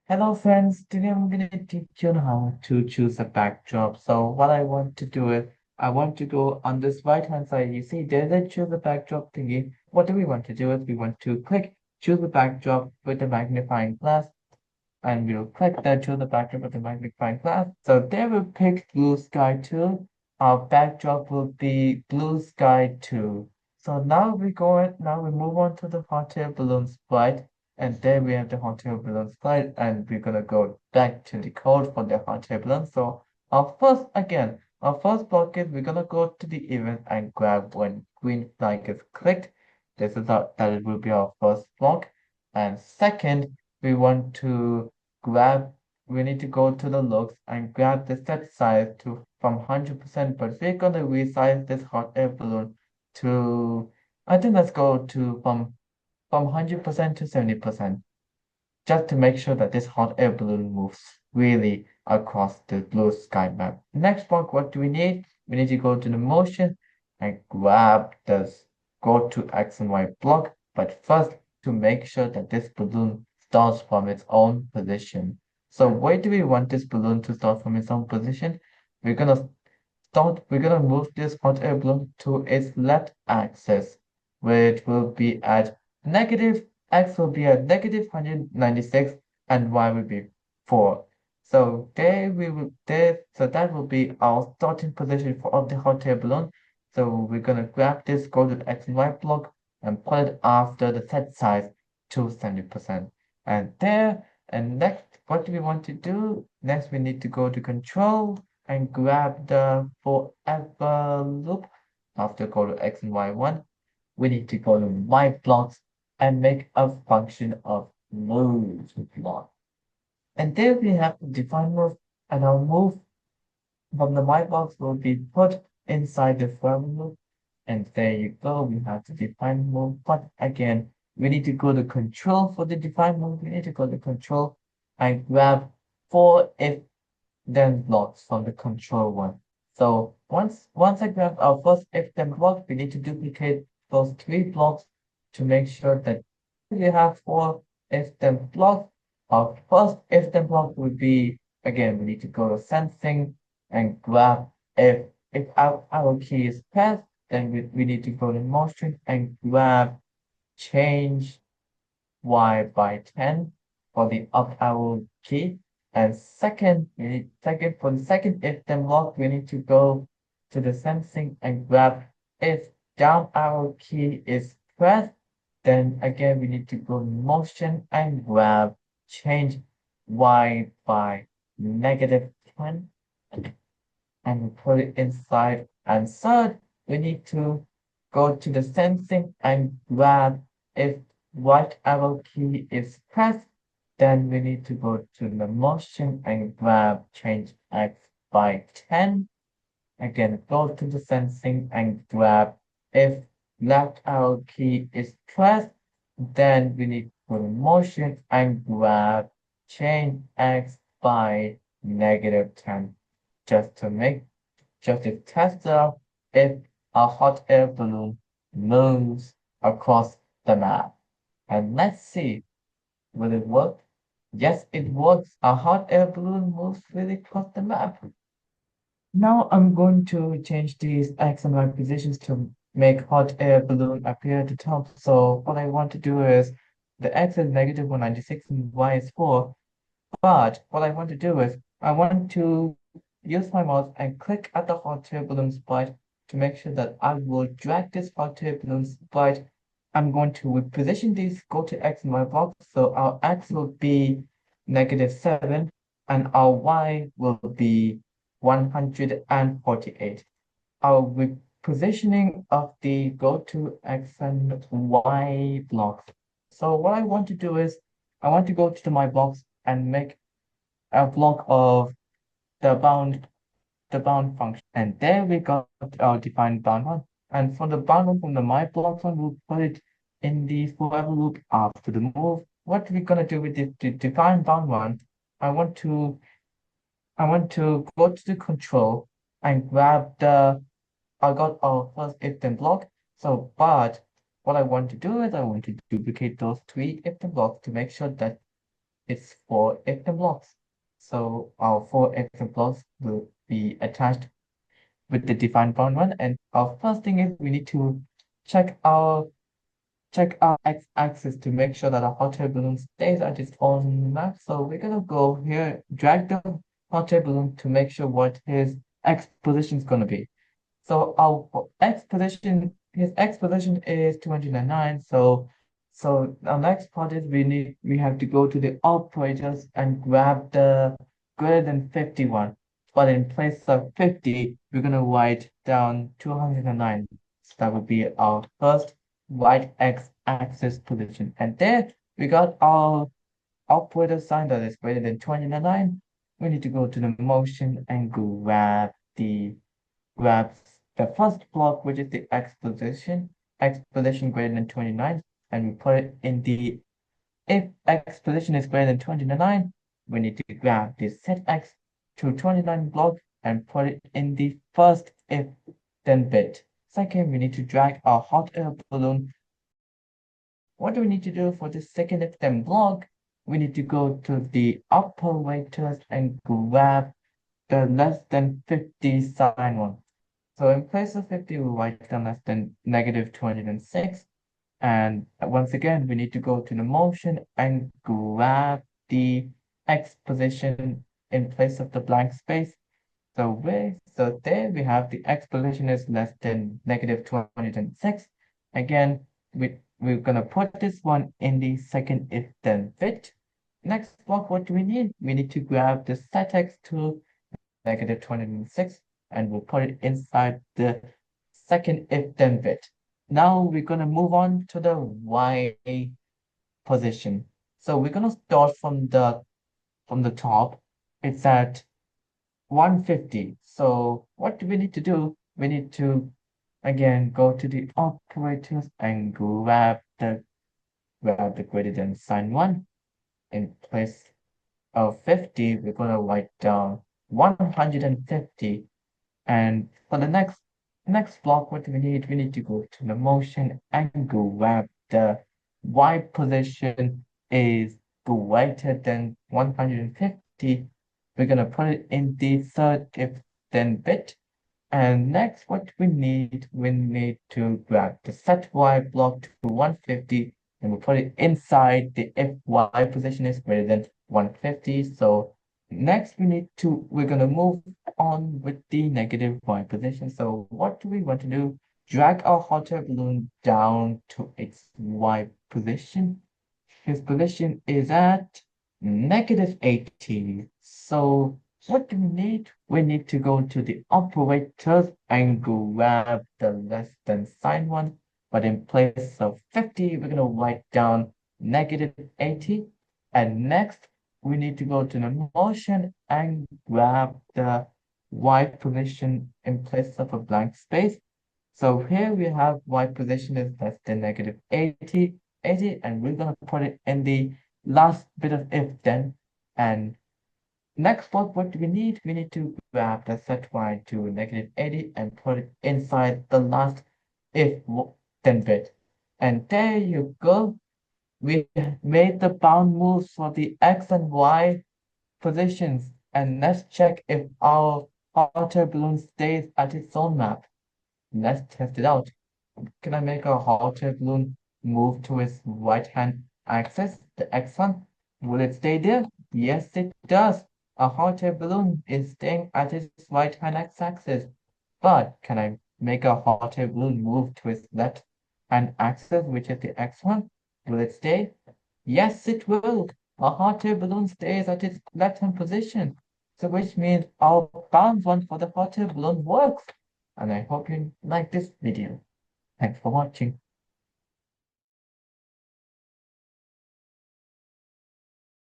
Hello friends, today I'm going to teach you how to choose a backdrop. So what I want to do is, I want to go on this right hand side. You see there's a choose a backdrop thingy. What do we want to do is we want to click choose a backdrop with the magnifying glass, and we'll click that choose the backdrop with the magnifying glass. So there we'll pick blue sky 2. Our backdrop will be blue sky 2. So now we move on to the hot air balloon sprite, and there we have the hot air balloon sprite, and we're gonna go back to the code for the hot air balloon. So our first block is we're gonna go to the event and grab when green flag is clicked. That will be our first block. And second, we want to grab, we need to go to the looks and grab the set size to from 100%, but we're going to resize this hot air balloon to, I think let's go to from 100% to 70%, just to make sure that this hot air balloon moves really across the blue sky map. Next block, what do we need? We need to go to the motion and grab this go to X and Y block, but first to make sure that this balloon starts from its own position. So where do we want this balloon to start from its own position? We're gonna we're gonna move this hot air balloon to its left axis, where it will be at negative, x will be at negative 196 and y will be 4. So so that will be our starting position for of the hot air balloon. So we're gonna grab this, go to the x and y block and put it after the set size to 70%. And there, and next, what do we want to do? Next, we need to go to control and grab the forever loop. After go to x and y1, we need to go to y blocks and make a function of move block. And there we have the define move, and our move from the y box will be put inside the forever loop. And there you go, we have the define move. But again, we need to go to control for the define move. We need to go to control and grab for if then blocks from the control one. So once I grab our first if then block, we need to duplicate those three blocks to make sure that we have four if then blocks. Our first if then block would be, again, we need to go to sensing and grab if our key is pressed, then we need to go to motion and grab change y by 10 for the up arrow key. And second for the second if then block, we need to go to the sensing and grab if down arrow key is pressed. Then again we need to go motion and grab change y by negative 10 and put it inside. And third, we need to go to the sensing and grab if right arrow key is pressed, then we need to go to the motion and grab change X by 10. Again, go to the sensing and grab if left arrow key is pressed, then we need to go to motion and grab change X by negative 10, just to make just to test out if a hot air balloon moves across the map. And let's see, will it work? Yes, it works. A hot air balloon moves really across the map. Now I'm going to change these X and Y positions to make hot air balloon appear at the top. So what I want to do is the X is negative 196 and Y is 4. But what I want to do is I want to use my mouse and click at the hot air balloon sprite to make sure that I will drag this hot air balloon sprite. I'm going to reposition these, go to X and Y blocks. So our X will be negative 7 and our Y will be 148. Our repositioning of the go to X and Y blocks. So what I want to do is I want to go to my blocks and make a block of the bound function. And there we got our defined bound one. And for the bound one from the my block one, we'll put it in the forever loop after the move. What we're gonna do with the defined bound one, I want to go to the control and grab I got our first if then block. So but what I want to do is I want to duplicate those three if then blocks to make sure that its four if-then blocks. So our four if-then blocks will be attached with the defined bound one. And our first thing is we need to check our x-axis to make sure that our hot air balloon stays at its own map. So we're gonna go here, drag the hot air balloon to make sure what his x position is gonna be. So our his x position is 209. So our next part is we have to go to the operators and grab the greater than 51. But in place of 50, we're gonna write down 209. So that would be our first right x-axis position. And there we got our operator sign that is greater than 29. We need to go to the motion and grabs the first block, which is the x position greater than 29, and we put it in the, if x position is greater than 29, we need to grab the set x to 29 block and put it in the first if then bit. Second, we need to drag our hot air balloon. What do we need to do for the second if then block? We need to go to the operators and grab the less than 50 sign one. So in place of 50, we write down less than negative 206. And once again, we need to go to the motion and grab the X position in place of the blank space. So there we have the X position is less than negative 206. Again, we're gonna put this one in the second if then bit. Next block, what do we need? We need to grab the set X to negative 206, and we'll put it inside the second if then bit. Now we're gonna move on to the Y position. So we're gonna start from the top. It's at 150. So what do we need to do? We need to again go to the operators and grab the greater than sign one. In place of 50, we're gonna write down 150. And for the next block, what do we need? We need to go to the motion and grab the Y position is greater than 150. We're gonna put it in the third if then bit. And next, what we need to grab the set Y block to 150, and we put it inside the if Y position is greater than 150. So next we're gonna move on with the negative Y position. So what do we want to do? Drag our hot air balloon down to its Y position. His position is at negative 80. So what do we need? We need to go to the operators and grab the less than sign one. But in place of 50, we're going to write down negative 80. And next, we need to go to the motion and grab the Y position in place of a blank space. So here we have Y position is less than negative 80, and we're going to put it in the last bit of if then. And next block, what do we need? We need to grab the set Y to negative 80 and put it inside the last if then bit. And there you go. We made the bound moves for the X and Y positions. And let's check if our hot air balloon stays at its own map. Let's test it out. Can I make a hot air balloon move to its right-hand axis, the X one? Will it stay there? Yes, it does. A hot air balloon is staying at its right-hand x-axis. But can I make a hot air balloon move to its left-hand axis, which is the X one? Will it stay? Yes, it will. A hot air balloon stays at its left-hand position. So which means our bound one for the hot air balloon works. And I hope you like this video. Thanks for watching.